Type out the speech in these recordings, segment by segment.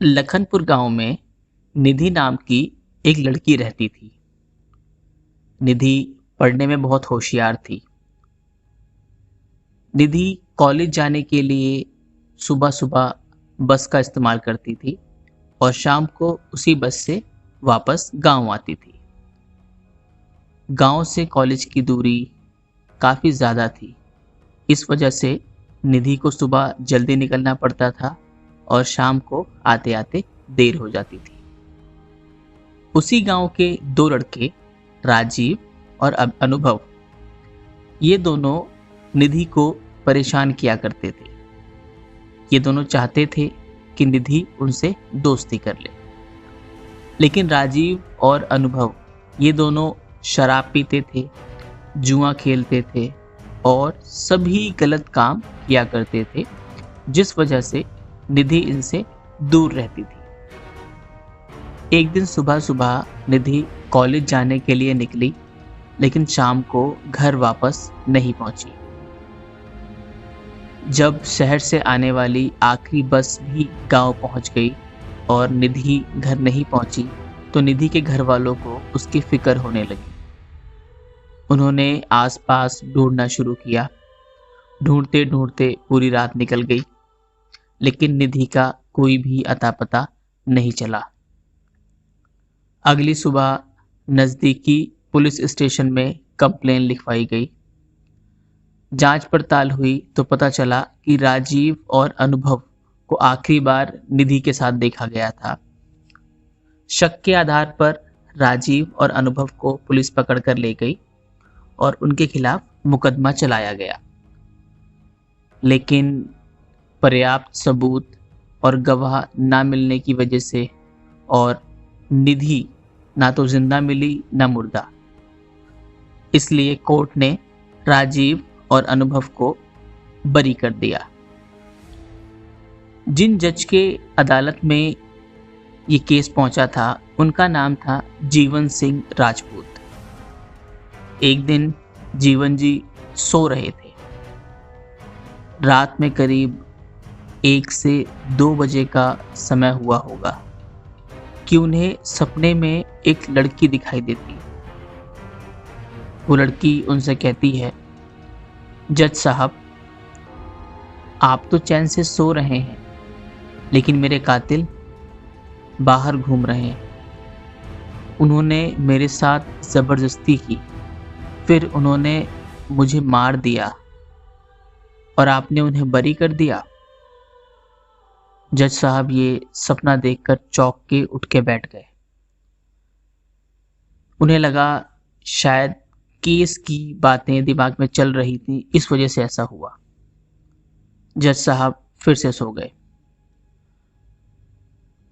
लखनपुर गांव में निधि नाम की एक लड़की रहती थी। निधि पढ़ने में बहुत होशियार थी। निधि कॉलेज जाने के लिए सुबह सुबह बस का इस्तेमाल करती थी और शाम को उसी बस से वापस गांव आती थी। गांव से कॉलेज की दूरी काफ़ी ज़्यादा थी। इस वजह से निधि को सुबह जल्दी निकलना पड़ता था और शाम को आते आते देर हो जाती थी। उसी गांव के दो लड़के राजीव और अनुभव, ये दोनों निधि को परेशान किया करते थे। ये दोनों चाहते थे कि निधि उनसे दोस्ती कर ले, लेकिन राजीव और अनुभव ये दोनों शराब पीते थे, जुआ खेलते थे और सभी गलत काम किया करते थे, जिस वजह से निधि इनसे दूर रहती थी। एक दिन सुबह सुबह निधि कॉलेज जाने के लिए निकली, लेकिन शाम को घर वापस नहीं पहुंची। जब शहर से आने वाली आखिरी बस भी गांव पहुंच गई और निधि घर नहीं पहुंची, तो निधि के घर वालों को उसकी फिक्र होने लगी। उन्होंने आसपास ढूंढना शुरू किया। ढूंढते ढूंढते पूरी रात निकल गई, लेकिन निधि का कोई भी अता पता नहीं चला। अगली सुबह नज़दीकी पुलिस स्टेशन में कंप्लेन लिखवाई गई। जांच पड़ताल हुई तो पता चला कि राजीव और अनुभव को आखिरी बार निधि के साथ देखा गया था। शक के आधार पर राजीव और अनुभव को पुलिस पकड़ कर ले गई और उनके खिलाफ मुकदमा चलाया गया, लेकिन पर्याप्त सबूत और गवाह ना मिलने की वजह से और निधि ना तो जिंदा मिली ना मुर्दा, इसलिए कोर्ट ने राजीव और अनुभव को बरी कर दिया। जिन जज के अदालत में ये केस पहुंचा था, उनका नाम था जीवन सिंह राजपूत। एक दिन जीवन जी सो रहे थे। रात में करीब 1 से 2 बजे का समय हुआ होगा कि उन्हें सपने में एक लड़की दिखाई देती है। वो लड़की उनसे कहती है, जज साहब, आप तो चैन से सो रहे हैं, लेकिन मेरे कातिल बाहर घूम रहे हैं। उन्होंने मेरे साथ ज़बरदस्ती की, फिर उन्होंने मुझे मार दिया और आपने उन्हें बरी कर दिया। जज साहब ये सपना देखकर चौंक के उठ के बैठ गए। उन्हें लगा शायद केस की बातें दिमाग में चल रही थी, इस वजह से ऐसा हुआ। जज साहब फिर से सो गए।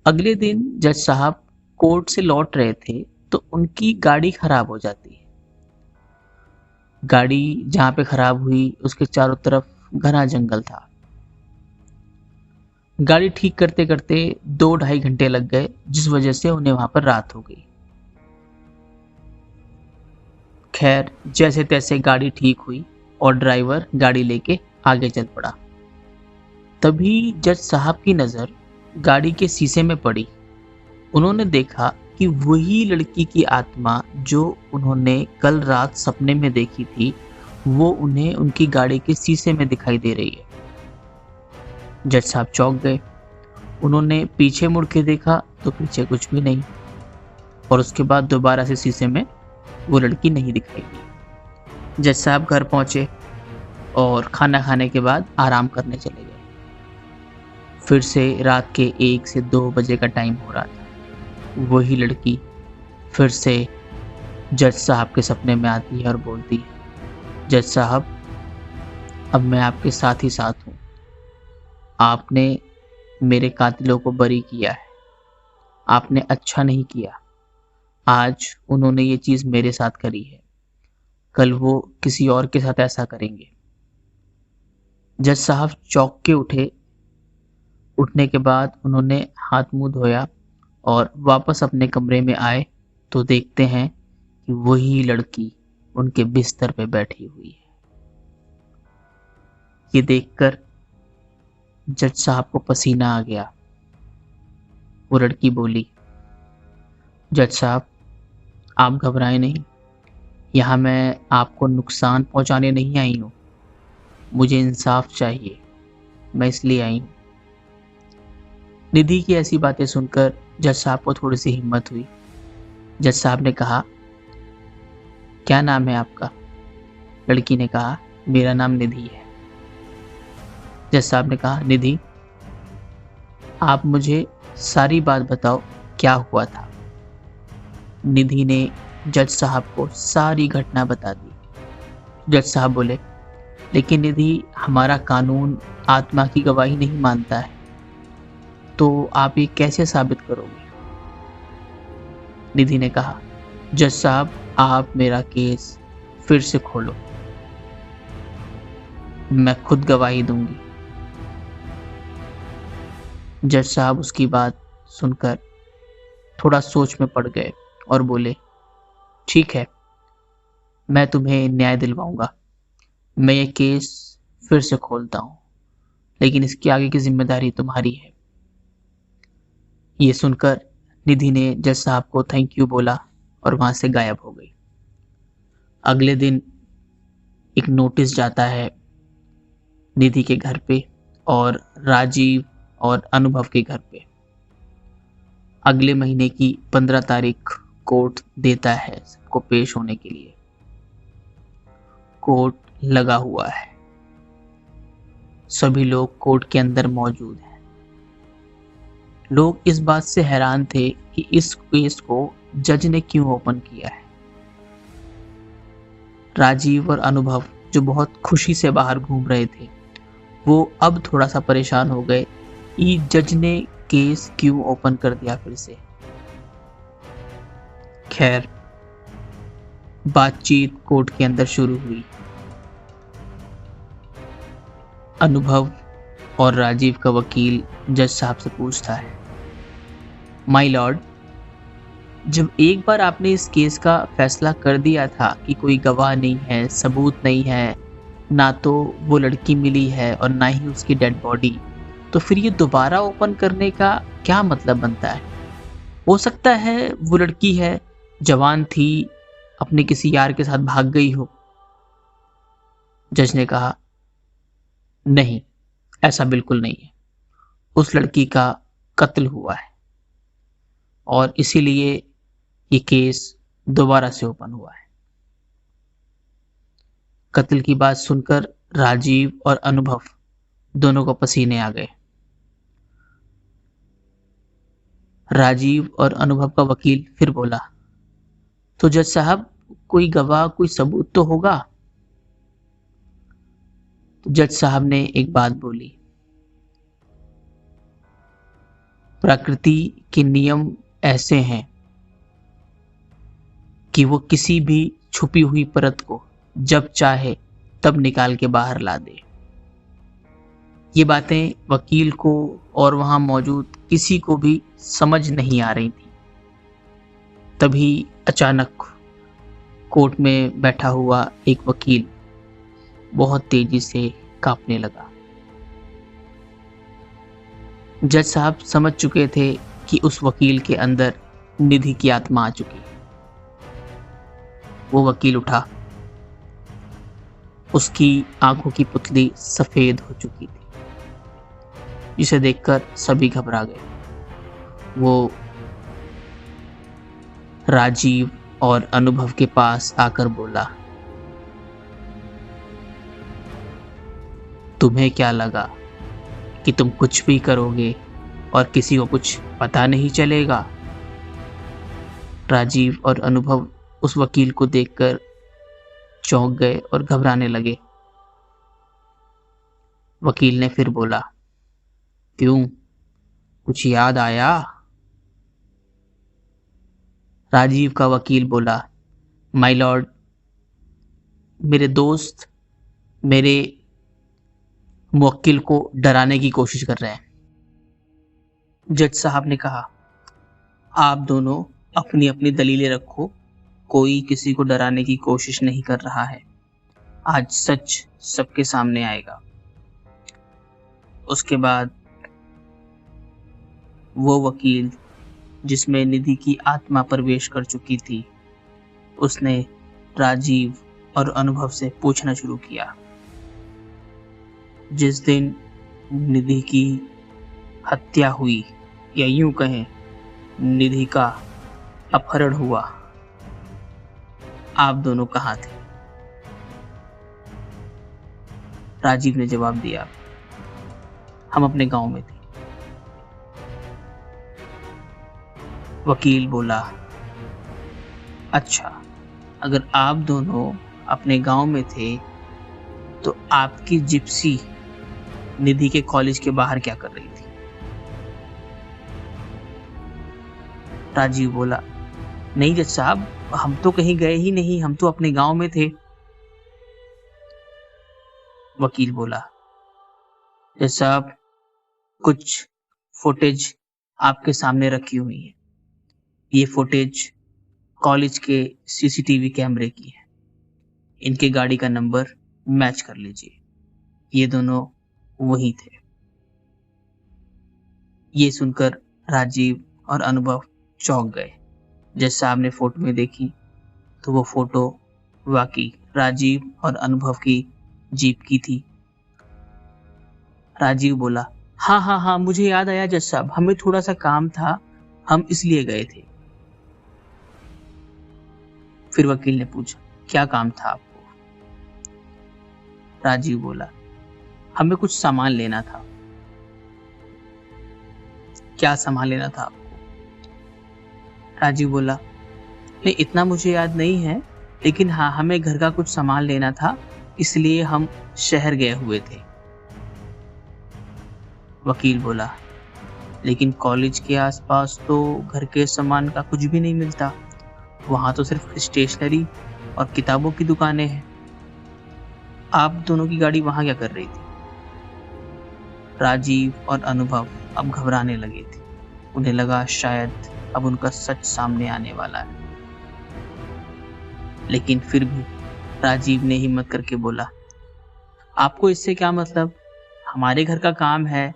अगले दिन जज साहब कोर्ट से लौट रहे थे तो उनकी गाड़ी खराब हो जाती है। गाड़ी जहां पे खराब हुई उसके चारों तरफ घना जंगल था। गाड़ी ठीक करते करते 2-2.5 घंटे लग गए, जिस वजह से उन्हें वहां पर रात हो गई। खैर, जैसे तैसे गाड़ी ठीक हुई और ड्राइवर गाड़ी लेके आगे चल पड़ा। तभी जज साहब की नज़र गाड़ी के शीशे में पड़ी। उन्होंने देखा कि वही लड़की की आत्मा जो उन्होंने कल रात सपने में देखी थी, वो उन्हें उनकी गाड़ी के शीशे में दिखाई दे रही है। जज साहब चौंक गए। उन्होंने पीछे मुड़ के देखा तो पीछे कुछ भी नहीं, और उसके बाद दोबारा से शीशे में वो लड़की नहीं दिखाई दी। जज साहब घर पहुंचे और खाना खाने के बाद आराम करने चले गए। फिर से रात के 1 से 2 बजे का टाइम हो रहा था। वही लड़की फिर से जज साहब के सपने में आती है और बोलती है, जज साहब, अब मैं आपके साथ ही साथ हूँ। आपने मेरे कातिलों को बरी किया है। आपने अच्छा नहीं किया। आज उन्होंने ये चीज़ मेरे साथ करी है, कल वो किसी और के साथ ऐसा करेंगे। जज साहब चौंक के उठे। उठने के बाद उन्होंने हाथ मुंह धोया और वापस अपने कमरे में आए तो देखते हैं कि वही लड़की उनके बिस्तर पे बैठी हुई है। ये देखकर जज साहब को पसीना आ गया। वो लड़की बोली, जज साहब आप घबराएं नहीं, यहाँ मैं आपको नुकसान पहुंचाने नहीं आई हूँ। मुझे इंसाफ चाहिए, मैं इसलिए आई हूँ। निधि की ऐसी बातें सुनकर जज साहब को थोड़ी सी हिम्मत हुई। जज साहब ने कहा, क्या नाम है आपका? लड़की ने कहा, मेरा नाम निधि है। जज साहब ने कहा, निधि आप मुझे सारी बात बताओ, क्या हुआ था? निधि ने जज साहब को सारी घटना बता दी। जज साहब बोले, लेकिन निधि हमारा कानून आत्मा की गवाही नहीं मानता है, तो आप ये कैसे साबित करोगे? निधि ने कहा, जज साहब आप मेरा केस फिर से खोलो, मैं खुद गवाही दूंगी। जज साहब उसकी बात सुनकर थोड़ा सोच में पड़ गए और बोले, ठीक है, मैं तुम्हें न्याय दिलवाऊंगा, मैं ये केस फिर से खोलता हूं, लेकिन इसकी आगे की जिम्मेदारी तुम्हारी है। ये सुनकर निधि ने जज साहब को थैंक यू बोला और वहां से गायब हो गई। अगले दिन एक नोटिस जाता है निधि के घर पे और राजीव और अनुभव के घर पे। अगले महीने की 15 तारीख कोर्ट देता है सबको पेश होने के लिए। कोर्ट लगा हुआ है, सभी लोग कोर्ट के अंदर मौजूद हैं। लोग इस बात से हैरान थे कि इस केस को जज ने क्यों ओपन किया है। राजीव और अनुभव जो बहुत खुशी से बाहर घूम रहे थे, वो अब थोड़ा सा परेशान हो गए कि जज ने केस क्यों ओपन कर दिया फिर से। खैर, बातचीत कोर्ट के अंदर शुरू हुई। अनुभव और राजीव का वकील जज साहब से पूछता है, माय लॉर्ड, जब एक बार आपने इस केस का फैसला कर दिया था कि कोई गवाह नहीं है, सबूत नहीं है, ना तो वो लड़की मिली है और ना ही उसकी डेड बॉडी, तो फिर ये दोबारा ओपन करने का क्या मतलब बनता है? हो सकता है वो लड़की है, जवान थी, अपने किसी यार के साथ भाग गई हो। जज ने कहा, नहीं, ऐसा बिल्कुल नहीं है। उस लड़की का कत्ल हुआ है और इसीलिए ये केस दोबारा से ओपन हुआ है। कत्ल की बात सुनकर राजीव और अनुभव दोनों को पसीने आ गए। राजीव और अनुभव का वकील फिर बोला, तो जज साहब कोई गवाह, कोई सबूत तो होगा? तो जज साहब ने एक बात बोली, प्रकृति के नियम ऐसे हैं कि वो किसी भी छुपी हुई परत को जब चाहे तब निकाल के बाहर ला दे। ये बातें वकील को और वहां मौजूद किसी को भी समझ नहीं आ रही थी। तभी अचानक कोर्ट में बैठा हुआ एक वकील बहुत तेजी से कांपने लगा। जज साहब समझ चुके थे कि उस वकील के अंदर निधि की आत्मा आ चुकी। वो वकील उठा, उसकी आंखों की पुतली सफेद हो चुकी थी, जिसे देखकर सभी घबरा गए। वो राजीव और अनुभव के पास आकर बोला, तुम्हें क्या लगा कि तुम कुछ भी करोगे और किसी को कुछ पता नहीं चलेगा? राजीव और अनुभव उस वकील को देखकर चौंक गए और घबराने लगे। वकील ने फिर बोला, क्यों, कुछ याद आया? राजीव का वकील बोला, माय लॉर्ड, मेरे दोस्त मेरे मुवक्किल को डराने की कोशिश कर रहे हैं। जज साहब ने कहा, आप दोनों अपनी अपनी दलीलें रखो, कोई किसी को डराने की कोशिश नहीं कर रहा है। आज सच सबके सामने आएगा। उसके बाद वो वकील जिसमें निधि की आत्मा प्रवेश कर चुकी थी, उसने राजीव और अनुभव से पूछना शुरू किया। जिस दिन निधि की हत्या हुई, या यूं कहें निधि का अपहरण हुआ, आप दोनों कहाँ थे? राजीव ने जवाब दिया, हम अपने गांव में थे। वकील बोला, अच्छा, अगर आप दोनों अपने गांव में थे तो आपकी जिप्सी निधि के कॉलेज के बाहर क्या कर रही थी? राजीव बोला, नहीं जज साहब, हम तो कहीं गए ही नहीं, हम तो अपने गांव में थे। वकील बोला, जज साहब, कुछ फुटेज आपके सामने रखी हुई है। ये फुटेज कॉलेज के सीसीटीवी कैमरे की है। इनके गाड़ी का नंबर मैच कर लीजिए। ये दोनों वही थे। ये सुनकर राजीव और अनुभव चौंक गए। जज साहब ने फोटो में देखी तो वो फोटो वाकई राजीव और अनुभव की जीप की थी। राजीव बोला, हाँ हाँ हाँ, मुझे याद आया जज साहब, हमें थोड़ा सा काम था, हम इसलिए गए थे। फिर वकील ने पूछा, क्या काम था आपको? राजीव बोला, हमें कुछ सामान लेना था। क्या सामान लेना था आपको? राजीव बोला, नहीं इतना मुझे याद नहीं है, लेकिन हाँ, हमें घर का कुछ सामान लेना था, इसलिए हम शहर गए हुए थे। वकील बोला, लेकिन कॉलेज के आसपास तो घर के सामान का कुछ भी नहीं मिलता, वहां तो सिर्फ स्टेशनरी और किताबों की दुकानें हैं। आप दोनों की गाड़ी वहां क्या कर रही थी? राजीव और अनुभव अब घबराने लगे थे। उन्हें लगा शायद अब उनका सच सामने आने वाला है। लेकिन फिर भी राजीव ने हिम्मत करके बोला, आपको इससे क्या मतलब? हमारे घर का काम है,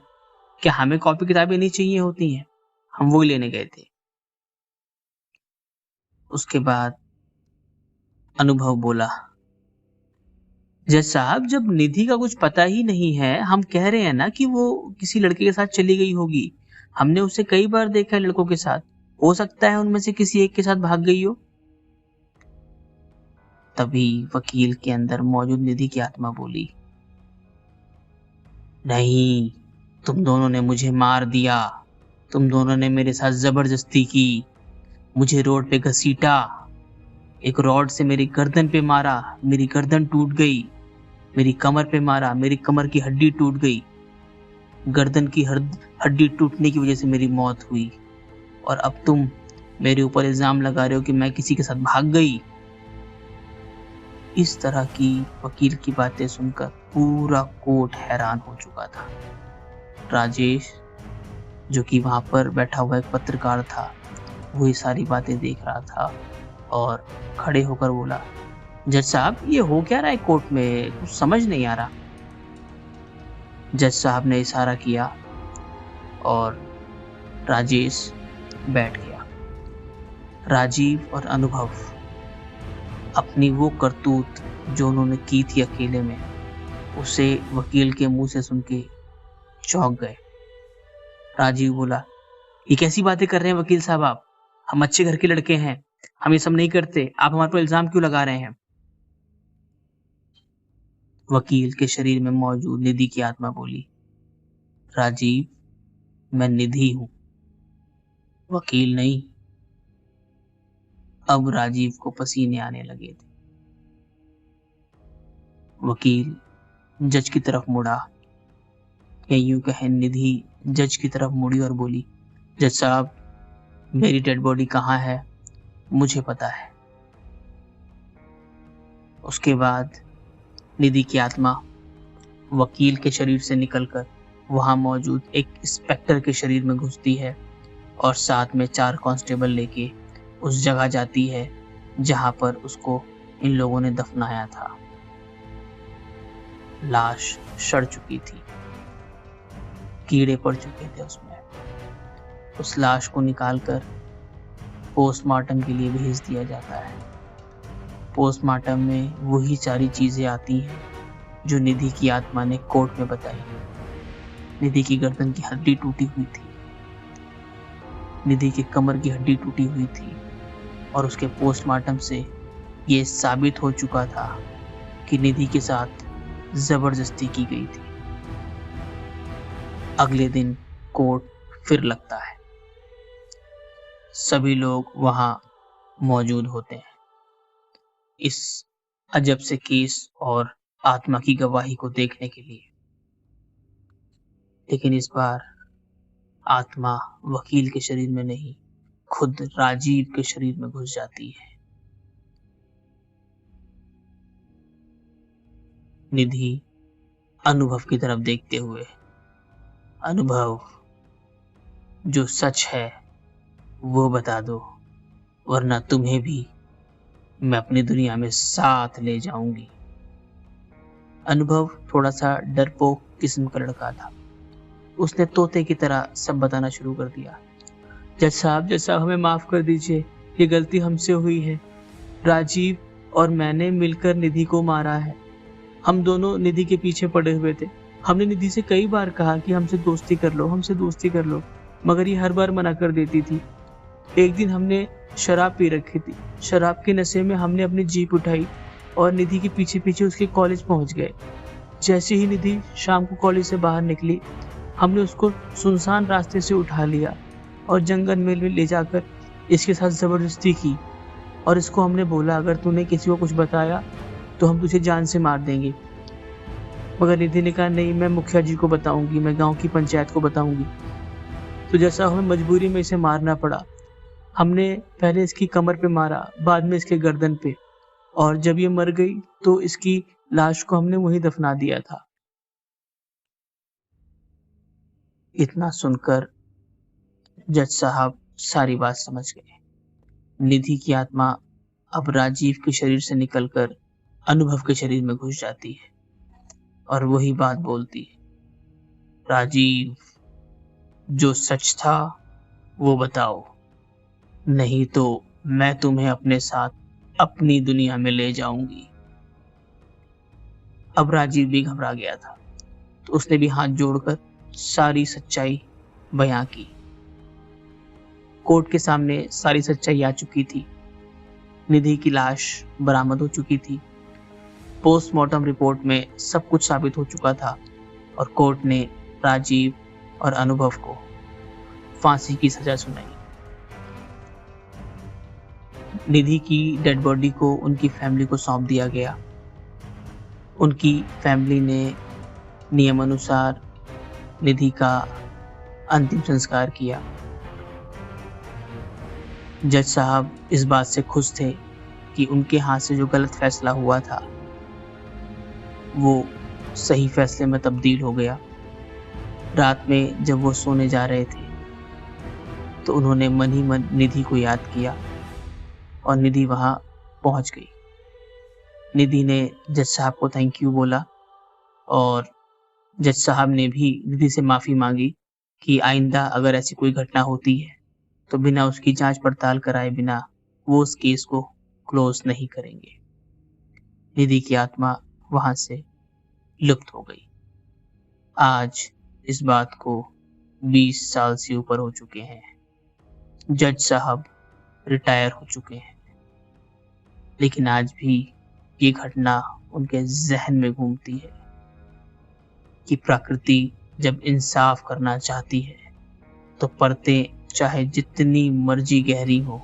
क्या हमें कॉपी किताबें नहीं चाहिए होती हैं? हम वो लेने गए थे। उसके बाद अनुभव बोला, जज साहब, जब निधि का कुछ पता ही नहीं है, हम कह रहे हैं ना कि वो किसी लड़के के साथ चली गई होगी। हमने उसे कई बार देखा है लड़कों के साथ, हो सकता है उनमें से किसी एक के साथ भाग गई हो। तभी वकील के अंदर मौजूद निधि की आत्मा बोली, नहीं, तुम दोनों ने मुझे मार दिया, तुम दोनों ने मेरे साथ जबरदस्ती की, मुझे रोड पे घसीटा, एक रॉड से मेरी गर्दन पे मारा, मेरी गर्दन टूट गई, मेरी कमर पे मारा, मेरी कमर की हड्डी टूट गई, गर्दन की हड्डी टूटने की वजह से मेरी मौत हुई, और अब तुम मेरे ऊपर इल्जाम लगा रहे हो कि मैं किसी के साथ भाग गई। इस तरह की वकील की बातें सुनकर पूरा कोर्ट हैरान हो चुका था। राजेश, जो कि वहां पर बैठा हुआ एक पत्रकार था, वो ये सारी बातें देख रहा था और खड़े होकर बोला, जज साहब, ये हो क्या रहा है कोर्ट में? कुछ समझ नहीं आ रहा। जज साहब ने इशारा किया और राजेश बैठ गया। राजीव और अनुभव अपनी वो करतूत जो उन्होंने की थी अकेले में, उसे वकील के मुंह से सुन के चौंक गए। राजीव बोला, ये कैसी बातें कर रहे हैं वकील साहब आप? हम अच्छे घर के लड़के हैं, हम ये सब नहीं करते, आप हमारे पर इल्जाम क्यों लगा रहे हैं? वकील के शरीर में मौजूद निधि की आत्मा बोली, राजीव, मैं निधि हूं, वकील नहीं। अब राजीव को पसीने आने लगे थे। वकील जज की तरफ मुड़ा, या यूं कहें निधि जज की तरफ मुड़ी और बोली, जज साहब, मेरी डेड बॉडी कहाँ है? मुझे पता है। उसके बाद निधि की आत्मा वकील के शरीर से निकलकर वहां मौजूद एक इंस्पेक्टर के शरीर में घुसती है और साथ में 4 कांस्टेबल लेके उस जगह जाती है जहां पर उसको इन लोगों ने दफनाया था। लाश सड़ चुकी थी, कीड़े पड़ चुके थे उसमें। उस लाश को निकालकर पोस्टमार्टम के लिए भेज दिया जाता है। पोस्टमार्टम में वही सारी चीजें आती हैं जो निधि की आत्मा ने कोर्ट में बताई। निधि की गर्दन की हड्डी टूटी हुई थी, निधि के कमर की हड्डी टूटी हुई थी और उसके पोस्टमार्टम से ये साबित हो चुका था कि निधि के साथ जबरदस्ती की गई थी। अगले दिन कोर्ट फिर लगता है। सभी लोग वहां मौजूद होते हैं इस अजब से केस और आत्मा की गवाही को देखने के लिए। लेकिन इस बार आत्मा वकील के शरीर में नहीं, खुद राजीव के शरीर में घुस जाती है। निधि अनुभव की तरफ देखते हुए, अनुभव, जो सच है वो बता दो, वरना तुम्हें भी मैं अपनी दुनिया में साथ ले जाऊंगी। अनुभव थोड़ा सा डरपोक किस्म का लड़का था। उसने तोते की तरह सब बताना शुरू कर दिया। जज साहब हमें माफ कर दीजिए, ये गलती हमसे हुई है। राजीव और मैंने मिलकर निधि को मारा है। हम दोनों निधि के पीछे पड़े हुए थे। हमने निधि से कई बार कहा कि हमसे दोस्ती कर लो, मगर ये हर बार मना कर देती थी। एक दिन हमने शराब पी रखी थी। शराब के नशे में हमने अपनी जीप उठाई और निधि के पीछे पीछे उसके कॉलेज पहुंच गए। जैसे ही निधि शाम को कॉलेज से बाहर निकली, हमने उसको सुनसान रास्ते से उठा लिया और जंगल में ले जाकर इसके साथ जबरदस्ती की और इसको हमने बोला, अगर तूने किसी को कुछ बताया तो हम तुझे जान से मार देंगे। मगर निधि ने कहा, नहीं, मैं मुखिया जी को बताऊंगी, मैं गांव की पंचायत को बताऊंगी। तो जैसा हमें मजबूरी में इसे मारना पड़ा। हमने पहले इसकी कमर पे मारा, बाद में इसके गर्दन पे, और जब ये मर गई तो इसकी लाश को हमने वहीं दफना दिया था। इतना सुनकर जज साहब सारी बात समझ गए। निधि की आत्मा अब राजीव के शरीर से निकलकर अनुभव के शरीर में घुस जाती है और वही बात बोलती है, राजीव, जो सच था वो बताओ, नहीं तो मैं तुम्हें अपने साथ अपनी दुनिया में ले जाऊंगी। अब राजीव भी घबरा गया था, तो उसने भी हाथ जोड़कर सारी सच्चाई बयां की। कोर्ट के सामने सारी सच्चाई आ चुकी थी। निधि की लाश बरामद हो चुकी थी। पोस्टमार्टम रिपोर्ट में सब कुछ साबित हो चुका था और कोर्ट ने राजीव और अनुभव को फांसी की सजा सुनाई। निधि की डेड बॉडी को उनकी फैमिली को सौंप दिया गया। उनकी फैमिली ने नियमानुसार निधि का अंतिम संस्कार किया। जज साहब इस बात से खुश थे कि उनके हाथ से जो गलत फैसला हुआ था वो सही फैसले में तब्दील हो गया। रात में जब वो सोने जा रहे थे तो उन्होंने मन ही मन निधि को याद किया और निधि वहां पहुंच गई। निधि ने जज साहब को थैंक यू बोला और जज साहब ने भी निधि से माफी मांगी कि आइंदा अगर ऐसी कोई घटना होती है तो बिना उसकी जांच पड़ताल कराए बिना वो उस केस को क्लोज नहीं करेंगे। निधि की आत्मा वहां से लुप्त हो गई। आज इस बात को 20 साल से ऊपर हो चुके हैं। जज साहब रिटायर हो चुके हैं, लेकिन आज भी ये घटना उनके जहन में घूमती है कि प्रकृति जब इंसाफ करना चाहती है तो परतें चाहे जितनी मर्जी गहरी हो,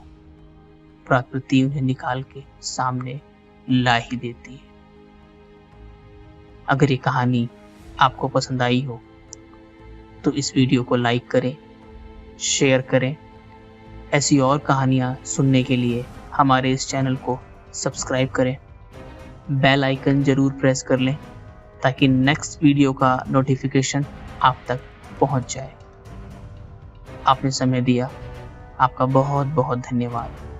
प्रकृति उन्हें निकाल के सामने ला ही देती है। अगर ये कहानी आपको पसंद आई हो तो इस वीडियो को लाइक करें, शेयर करें। ऐसी और कहानियाँ सुनने के लिए हमारे इस चैनल को सब्सक्राइब करें। बेल आइकन जरूर प्रेस कर लें ताकि नेक्स्ट वीडियो का नोटिफिकेशन आप तक पहुंच जाए। आपने समय दिया, आपका बहुत बहुत धन्यवाद।